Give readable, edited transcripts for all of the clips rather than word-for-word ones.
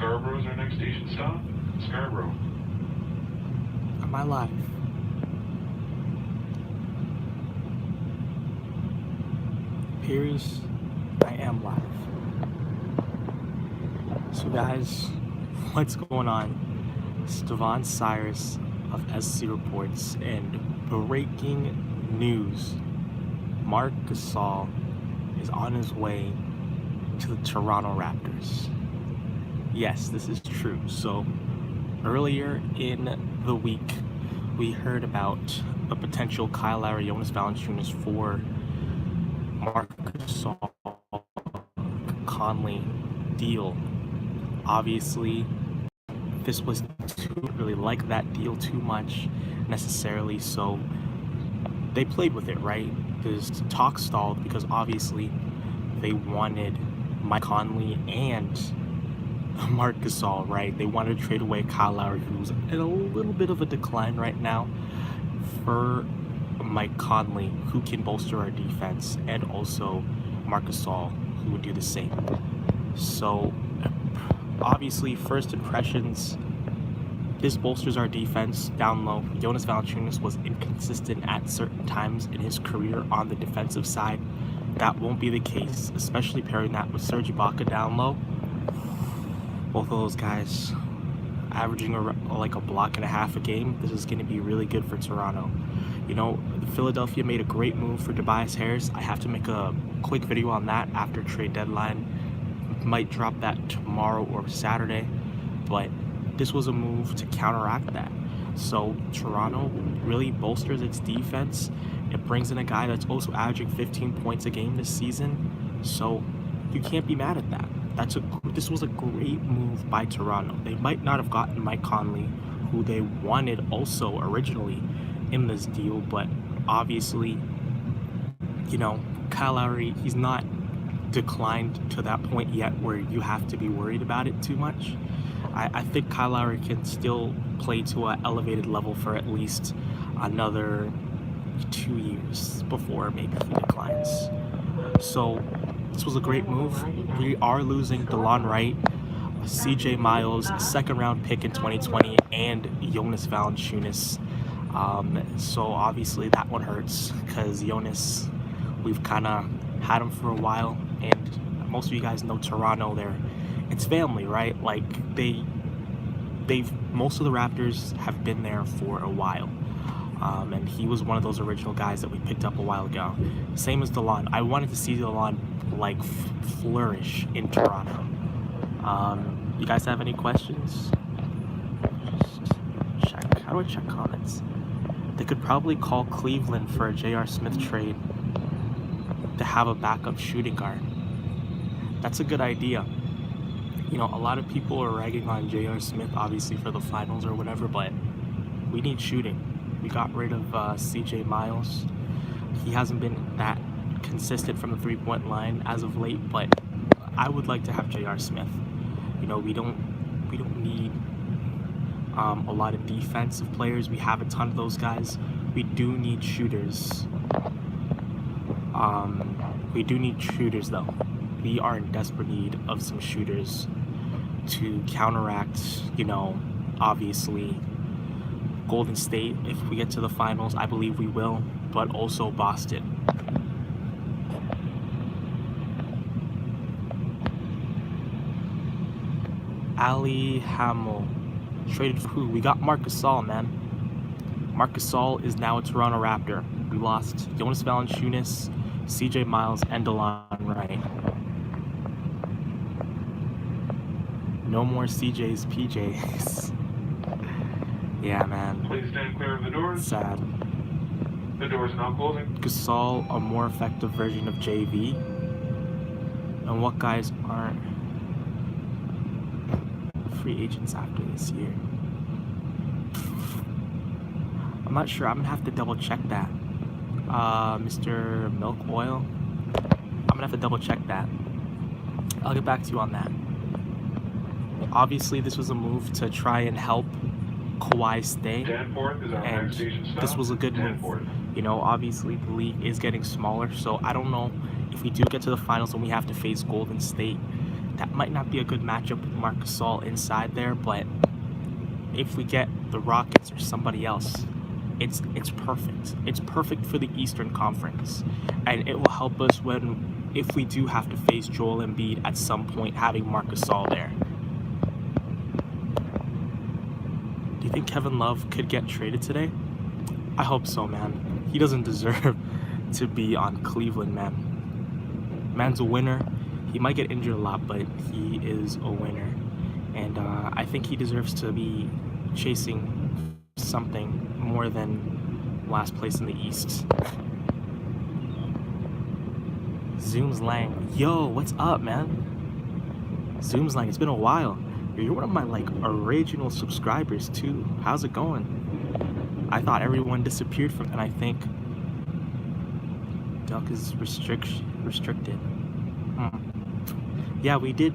Scarborough is our next station stop. Scarborough. Am I live? Appears I am live. So guys, what's going on? It's Devon Cyrus of SC Reports, and breaking news. Marc Gasol is on his way to the Toronto Raptors. Yes, this is true. So earlier in the week, we heard about a potential Kyle Lowry, Jonas Valanciunas for Marc Gasol Conley deal. Obviously, this was really like that deal too much necessarily, so they played with it, right? This talk stalled because obviously they wanted Mike Conley and Marc Gasol, right? They wanted to trade away Kyle Lowry, who's in a little bit of a decline right now, for Mike Conley, who can bolster our defense, and also Marc Gasol, who would do the same. So obviously, first impressions, this bolsters our defense down low. Jonas Valanciunas was inconsistent at certain times in his career on the defensive side. That won't be the case, especially pairing that with Serge Ibaka down low. Both of those guys averaging like a block and a half a game. This is going to be really good for Toronto. You know, Philadelphia made a great move for Tobias Harris. I have to make a quick video on that after trade deadline. Might drop that tomorrow or Saturday, but this was a move to counteract that. So Toronto really bolsters its defense. It brings in a guy that's also averaging 15 points a game this season. So you can't be mad at that. This was a great move by Toronto. They might not have gotten Mike Conley, who they wanted also originally in this deal, but obviously, you know, Kyle Lowry, he's not declined to that point yet where you have to be worried about it too much. I think Kyle Lowry can still play to an elevated level for at least another 2 years before maybe he declines. So this was a great move. We are losing DeLon Wright, CJ Miles, second round pick in 2020, and Jonas Valanciunas. So obviously that one hurts because Jonas, we've kind of had him for a while, and most of you guys know Toronto. It's family, right? Like most of the Raptors have been there for a while, and he was one of those original guys that we picked up a while ago. Same as DeLon. I wanted to see DeLon like flourish in Toronto. You guys have any questions? Just check. How do I check comments? They could probably call Cleveland for a J.R. Smith trade to have a backup shooting guard. That's a good idea. You know, a lot of people are ragging on J.R. Smith, obviously, for the finals or whatever, but we need shooting. We got rid of CJ Miles. He hasn't been that consistent from the three-point line as of late, but I would like to have J.R. Smith. You know, we don't need a lot of defensive players. We have a ton of those guys. We do need shooters. We do need shooters, though. We are in desperate need of some shooters to counteract, you know, obviously Golden State. If we get to the finals, I believe we will, but also Boston. Ali Hamill traded for who? We got Marc Gasol, man. Marc Gasol is now a Toronto Raptor. We lost Jonas Valanciunas, CJ Miles, and DeLon Wright. No more CJ's PJs. Yeah, man. Please stand clear of the doors. Sad. The doors now closing. Gasol, a more effective version of JV. And what guys aren't free agents after this year? I'm not sure. I'm gonna have to double check that. Mr. Milk Oil. I'm gonna have to double check that. I'll get back to you on that. Obviously, this was a move to try and help Kawhi stay, and this was a good move. You know, obviously the league is getting smaller, so I don't know if we do get to the finals and we have to face Golden State, that might not be a good matchup with Marc Gasol inside there, but if we get the Rockets or somebody else, it's perfect. It's perfect for the Eastern Conference, and it will help us if we do have to face Joel Embiid at some point, having Marc Gasol there. Do you think Kevin Love could get traded today? I hope so, man. He doesn't deserve to be on Cleveland, man. Man's a winner. He might get injured a lot, but he is a winner. And I think he deserves to be chasing something more than last place in the East. Zooms Lang. Yo, what's up, man? Zooms Lang, it's been a while. You're one of my original subscribers too. How's it going? I thought everyone disappeared from, and I think Duck is restricted. Yeah, we did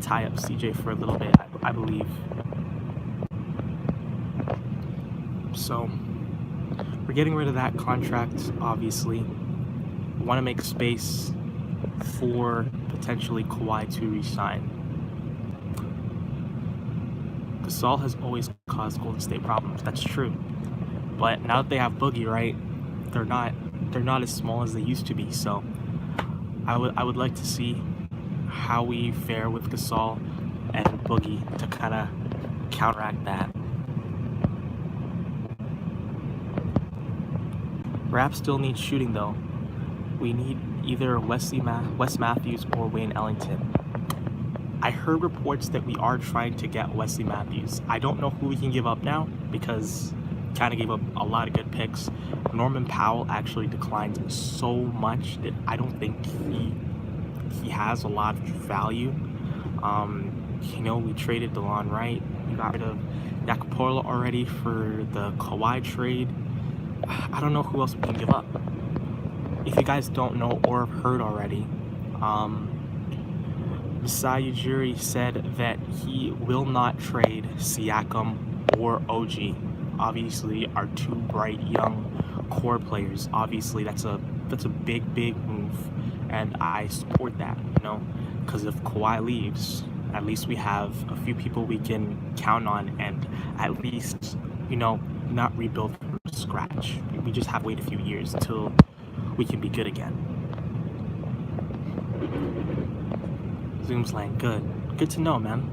tie up CJ for a little bit, I believe. So we're getting rid of that contract, obviously. We want to make space for potentially Kawhi to resign. Gasol has always caused Golden State problems. That's true. But now that they have Boogie, right? They're not as small as they used to be. So I would like to see how we fare with Gasol and Boogie to kind of counteract that. Raps still needs shooting though. We need either Wes Matthews or Wayne Ellington. I heard reports that we are trying to get Wesley Matthews. I don't know who we can give up now because kind of gave up a lot of good picks. Norman Powell actually declined so much that I don't think he has a lot of value. We traded DeLon Wright. We got rid of Yakupolo already for the Kawhi trade. I don't know who else we can give up. If you guys don't know or have heard already, Masai Ujiri said that he will not trade Siakam or OG. Obviously, our two bright young core players. Obviously, that's a big move, and I support that. Because if Kawhi leaves, at least we have a few people we can count on, and at least not rebuild from scratch. We just have to wait a few years until we can be good again. Zooms Lang, good to know, man.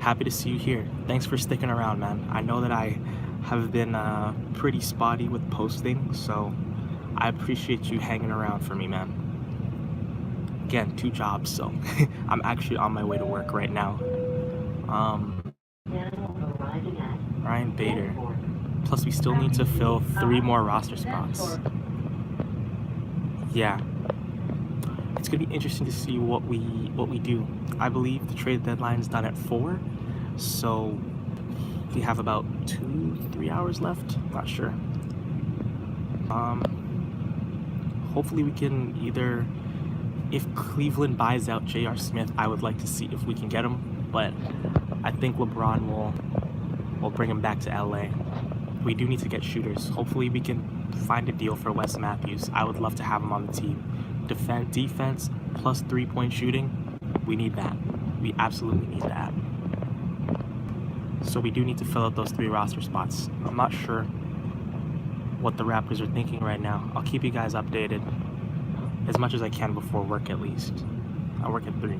Happy to see you here. Thanks for sticking around, man. I know that I have been pretty spotty with posting, so I appreciate you hanging around for me, man. Again, 2 jobs, so I'm actually on my way to work right now. Ryan Bader. Plus, we still need to fill 3 more roster spots. Yeah. It's going to be interesting to see what we do. I believe the trade deadline is done at 4, so we have about 2-3 hours left. Not sure. Hopefully we can either, if Cleveland buys out J.R. Smith, I would like to see if we can get him, but I think LeBron will bring him back to LA. We do need to get shooters. Hopefully we can find a deal for Wes Matthews. I would love to have him on the team. Defense plus 3-point shooting, we need that. We absolutely need that. So we do need to fill out those 3 roster spots. I'm not sure what the Raptors are thinking right now. I'll keep you guys updated as much as I can before work, at least. I work at 3.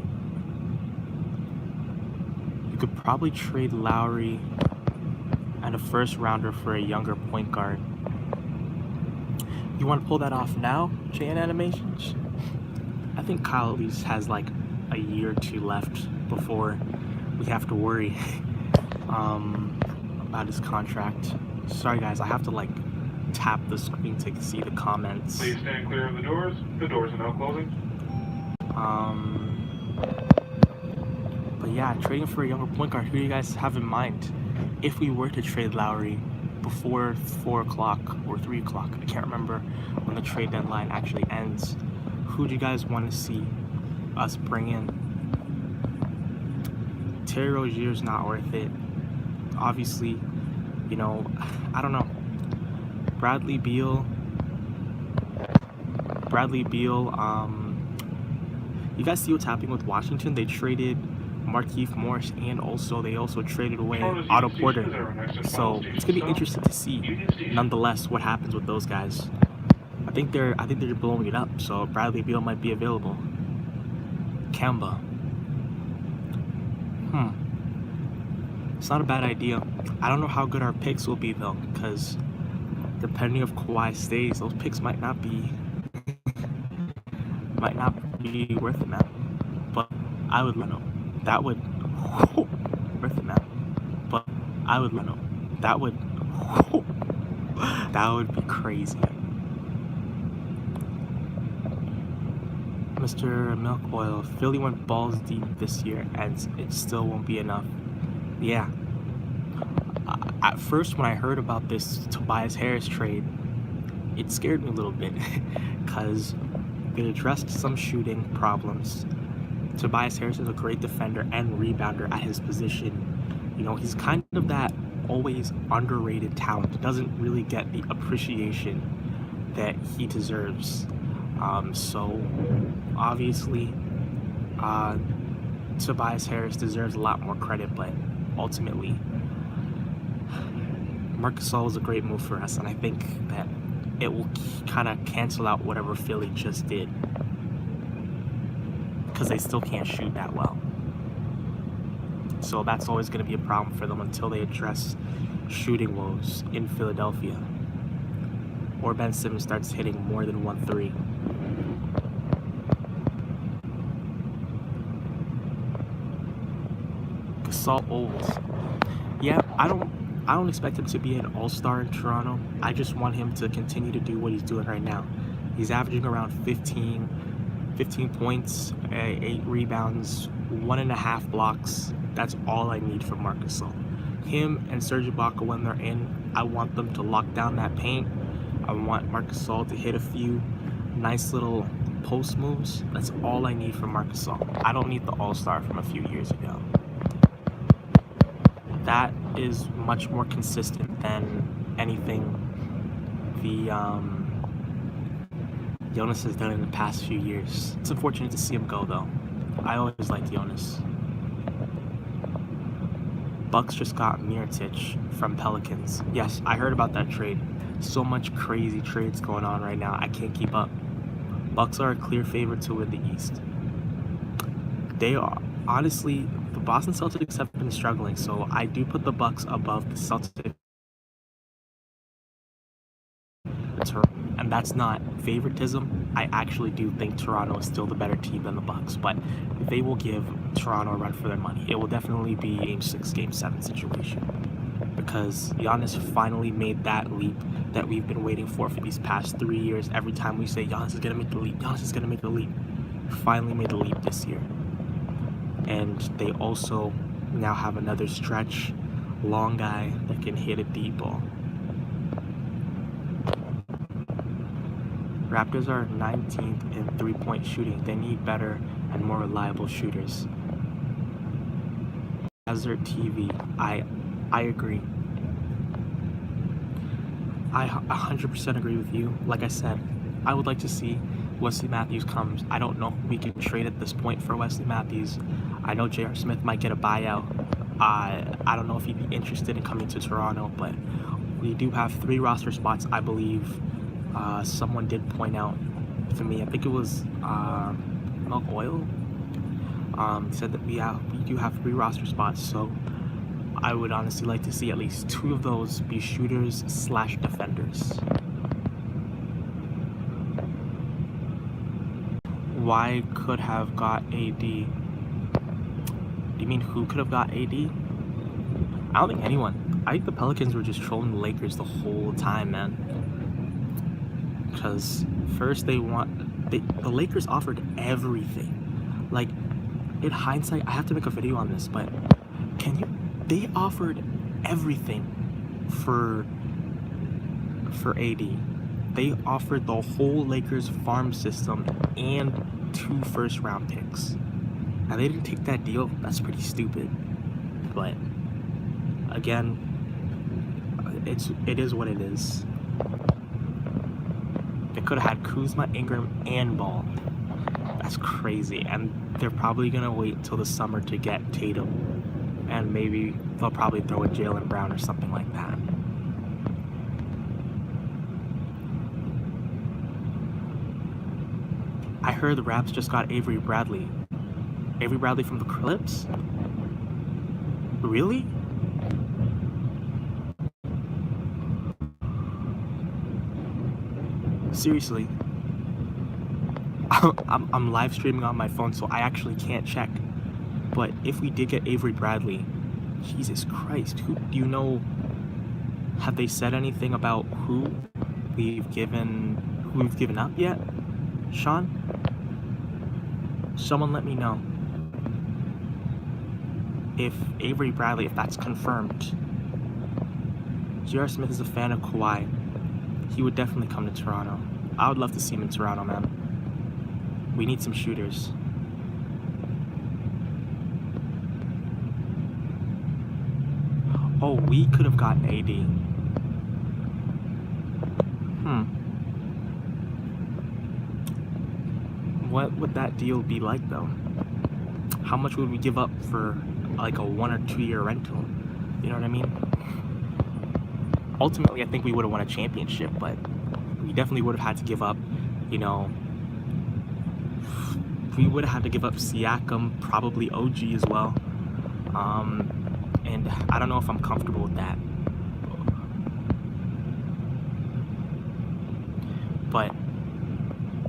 You could probably trade Lowry and a first rounder for a younger point guard. You want to pull that off now, JN Animations? I think Kyle at least has a year or 2 left before we have to worry about his contract. Sorry guys, I have to tap the screen to see the comments. Please stand clear of the doors. The doors are now closing. But yeah, trading for a younger point guard, who do you guys have in mind? If we were to trade Lowry before 4 o'clock or 3 o'clock, I can't remember when the trade deadline actually ends, who do you guys want to see us bring in? Terry Rozier's not worth it. Obviously, I don't know. Bradley Beal, You guys see what's happening with Washington? They traded Markieff Morris, and they also traded away Otto Porter. So it's gonna be interesting to see, nonetheless, what happens with those guys. I think they're blowing it up. So Bradley Beal might be available. Kemba. It's not a bad idea. I don't know how good our picks will be though, because depending if Kawhi stays, those picks might not be worth it, man. But I would know. That would worth it, man. But I would know. That would be crazy. Mr. Milk Oil, Philly went balls deep this year and it still won't be enough. Yeah. At first, when I heard about this Tobias Harris trade, it scared me a little bit because they addressed some shooting problems. Tobias Harris is a great defender and rebounder at his position. You know, he's kind of that always underrated talent. Doesn't really get the appreciation that he deserves. So obviously, Tobias Harris deserves a lot more credit, but ultimately, Marc Gasol was a great move for us, and I think that it will kind of cancel out whatever Philly just did, because they still can't shoot that well. So that's always going to be a problem for them until they address shooting woes in Philadelphia, or Ben Simmons starts hitting more than 1 3. Gasol old. Yeah, I don't expect him to be an all-star in Toronto. I just want him to continue to do what he's doing right now. He's averaging around 15 points, 8 rebounds, 1.5 blocks. That's all I need from Marc Gasol. Him and Serge Ibaka, when they're in, I want them to lock down that paint. I want Marc Gasol to hit a few nice little post moves. That's all I need from Marc Gasol. I don't need the all-star from a few years ago. That is much more consistent than anything Jonas has done in the past few years. It's unfortunate to see him go, though. I always liked Jonas. Bucks just got Mirotic from Pelicans. Yes, I heard about that trade. So much crazy trades going on right now. I can't keep up. Bucks are a clear favorite to win the East. They are. Honestly, the Boston Celtics have been struggling, so I do put the Bucks above the Celtics. And that's not favoritism. I actually do think Toronto is still the better team than the Bucks, but they will give Toronto a run for their money. It will definitely be a Game 6, Game 7 situation, because Giannis finally made that leap that we've been waiting for these past 3 years. Every time we say Giannis is going to make the leap, Giannis is going to make the leap. Finally made the leap this year. And they also now have another stretch, long guy that can hit a deep ball. Raptors are 19th in three-point shooting. They need better and more reliable shooters. Desert TV, I agree. I 100% agree with you. Like I said, I would like to see Wesley Matthews comes. I don't know if we can trade at this point for Wesley Matthews. I know J.R. Smith might get a buyout. I don't know if he'd be interested in coming to Toronto, but we do have 3 roster spots, I believe. Someone did point out to me, I think it was Milk Oil, said that we do have 3 roster spots, so I would honestly like to see at least 2 of those be shooters/defenders. Why could have got AD? Do you mean who could have got AD? I don't think anyone. I think the Pelicans were just trolling the Lakers the whole time, man. Because first the Lakers offered everything. Like, in hindsight, I have to make a video on this, but they offered everything for AD. They offered the whole Lakers farm system and 2 first-round picks. Now, they didn't take that deal. That's pretty stupid. But again, it is what it is. They could have had Kuzma, Ingram, and Ball. That's crazy. And they're probably going to wait till the summer to get Tatum. And maybe they'll probably throw in Jaylen Brown or something like that. I heard the Raps just got Avery Bradley. Avery Bradley from the Clips? Really? Seriously. I'm live streaming on my phone, so I actually can't check. But if we did get Avery Bradley, Jesus Christ, who do you know? Have they said anything about who we've given up yet? Sean? Someone let me know. If Avery Bradley, if that's confirmed. J.R. Smith is a fan of Kawhi. He would definitely come to Toronto. I would love to see him in Toronto, man. We need some shooters. Oh, we could have gotten AD. What would that deal be like, though? How much would we give up for like a 1 or 2 year rental? You know what I mean? Ultimately, I think we would have won a championship, but we definitely would have had to give up, you know, we would have had to give up Siakam, probably OG as well. And I don't know if I'm comfortable with that. But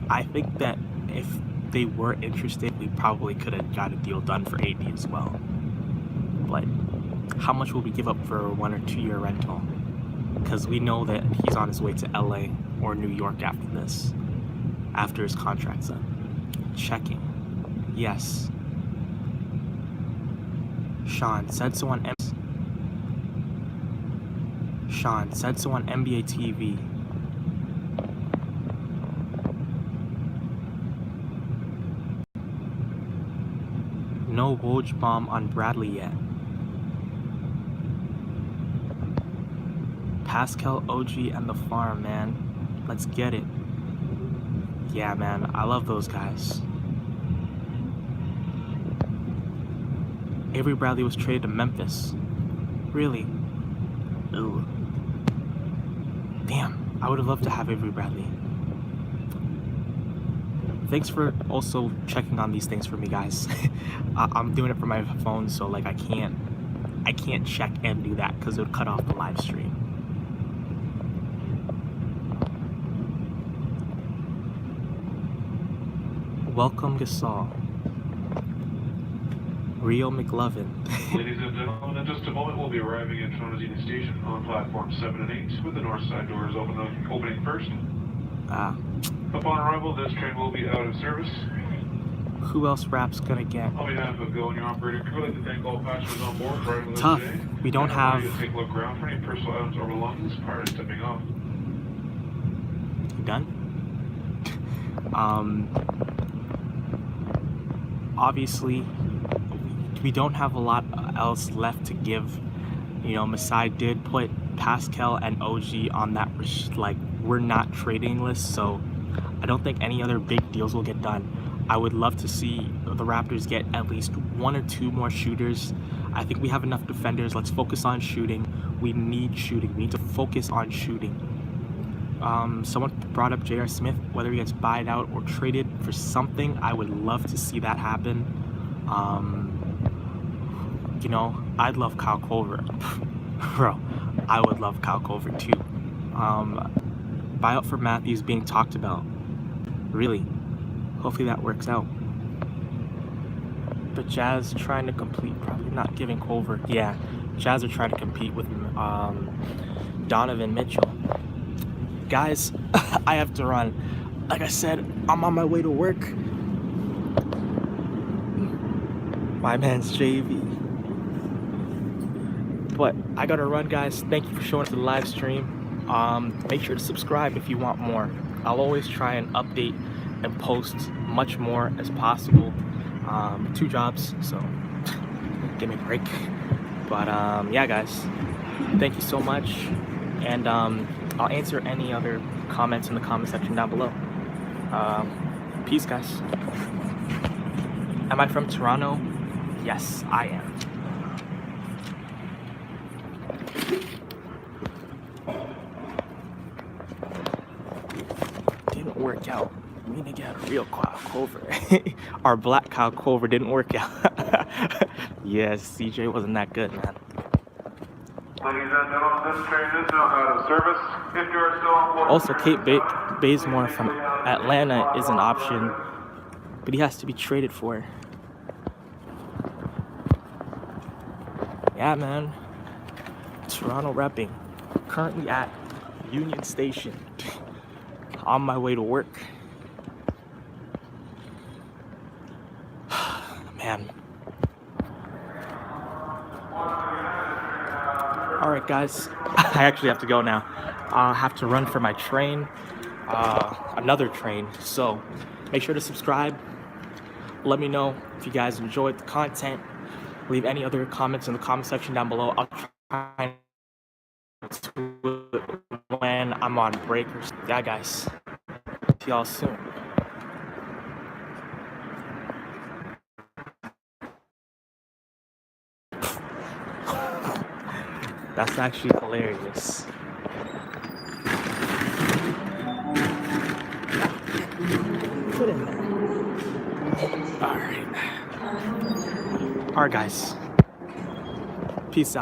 I think that if they were interested, we probably could have got a deal done for AD as well. But how much will we give up for a 1 or 2 year rental? Because we know that he's on his way to LA or New York after this, after his contract's up. Checking. Yes. Sean said so on NBA TV. No Woj bomb on Bradley yet. Pascal, OG, and the farm, man. Let's get it. Yeah, man. I love those guys. Avery Bradley was traded to Memphis. Really? Ooh. Damn. I would have loved to have Avery Bradley. Thanks for also checking on these things for me, guys. I'm doing it from my phone, so like I can't check and do that because it would cut off the live stream. Welcome Gasol. Rio McLovin. Ladies and gentlemen, in just a moment we'll be arriving at Toronto's Union Station on platforms 7 and 8 with the north side doors opening first. Upon arrival, this train will be out of service. Who else Rap's gonna get? On behalf of Go and your operator crew, I'd like to thank all passengers on board for arriving with us Tough. today. We don't have. To take a look around for any personal items or belongings prior to stepping off. You done? Obviously, we don't have a lot else left to give. You know, Masai did put Pascal and OG on that, like, we're not trading list, so I don't think any other big deals will get done. I would love to see the Raptors get at least 1 or 2 more shooters. I think we have enough defenders. Let's focus on shooting. We need shooting. We need to focus on shooting. Someone brought up J.R. Smith, whether he gets buyed out or traded for something. I would love to see that happen. You know, I'd love Kyle Culver. Bro, I would love Kyle Culver too. Buyout for Matthews being talked about. Really. Hopefully that works out. But Jazz trying to compete, probably not giving Culver. Yeah, Jazz are trying to compete with Donovan Mitchell. Guys, I have to run. Like I said, I'm on my way to work. My man's JV. But I gotta run, guys. Thank you for showing up to the live stream. Make sure to subscribe if you want more. I'll always try and update and post much more as possible. 2 jobs, so give me a break. But yeah, guys, thank you so much, and I'll answer any other comments in the comment section down below. Peace, guys. Am I from Toronto? Yes, I am. Didn't work out. We need to get a real Kyle Clover. Our black Kyle Clover didn't work out. Yes, CJ wasn't that good, man. Ladies and gentlemen, this train is now out of service. If you are still on board, Also, Kate Bazemore from Atlanta is an option, but he has to be traded for. Yeah, man. Toronto repping. Currently at Union Station. On my way to work. Man. Alright, guys. I actually have to go now. I have to run for my train. Another train. So, make sure to subscribe. Let me know if you guys enjoyed the content. Leave any other comments in the comment section down below. I'll try to when I'm on break or something. Yeah, guys. See y'all soon. That's actually hilarious. Put in there. Alright. Alright, guys. Peace out.